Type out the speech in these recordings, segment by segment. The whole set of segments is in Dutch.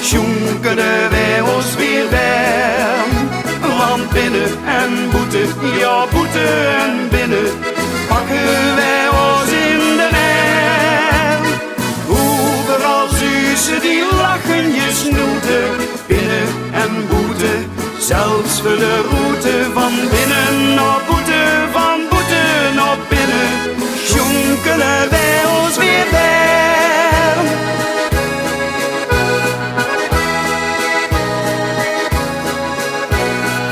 Sjonkelen wij ons weer warm. Want binnen en boete, ja boete en binnen, pakken wij ons in de arm. Overal zussen die lachen je snoeten, binnen en boete, zelfs voor de route van binnen naar boete, van boete naar binnen, sjonkelen wij ons weer warm.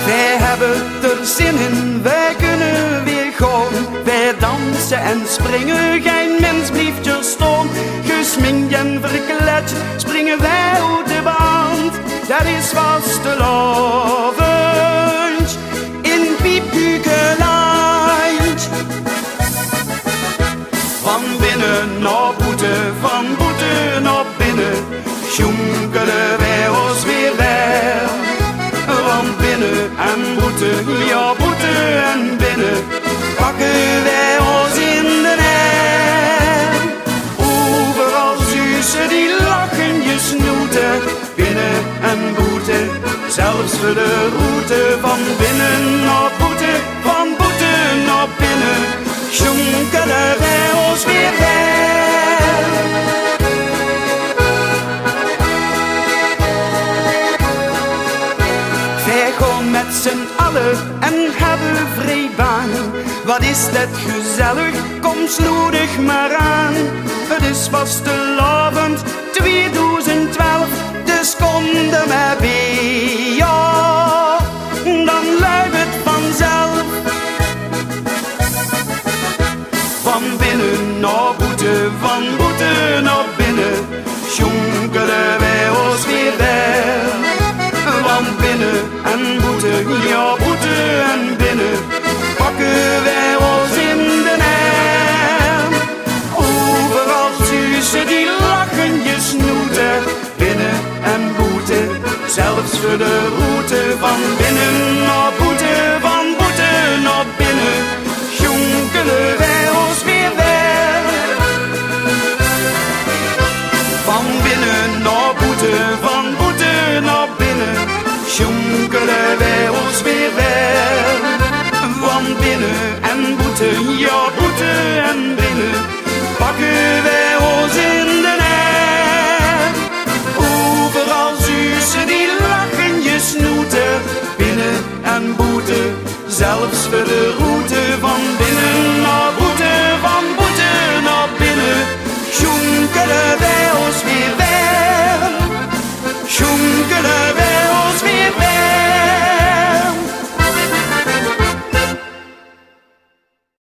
Wij hebben er zin in, wij kunnen weer gaan. Wij dansen en springen, geen mens blijft je staan. Gesminkt en verkleed springen wij uit de band. Dat is vastelavond in Piepkukeland. Van binnen naar boete, van boete naar binnen, sjonkelen wij ons weer warm. Want binnen en boete, ja boete en binnen, pakken wij ons in de arm. Overal zussen die lachen je snoeten, binnen en boete, zelfs voor de route van binnen naar boete, van boete naar binnen, sjonkelen wij ons weer warm. Wij gaan met z'n allen en hebben vrij baan. Wat is dat gezellig, kom sloedig maar aan. Het is vastelavond 2012, dus kom er maar bij, ja, dan luidt het vanzelf. Van binnen naar boete, van boete naar binnen, sjonkelen wij ons weer warm. Want binnen en boete, ja boete en binnen, pakken wij ons in de arm. Overal zussen die lachen je snoeten, binnen en boete, zelfs voor de route van binnen naar boete, van boete naar binnen, sjonkelen wij ons weer warm. Van binnen naar boete, van boete naar binnen, sjonkelen wij ons weer warm. Van binnen en boete, ja boete en binnen, pakken wij ons in de arm. Overal zussen die lachen je snoeten, binnen en boete, zelfs voor de route van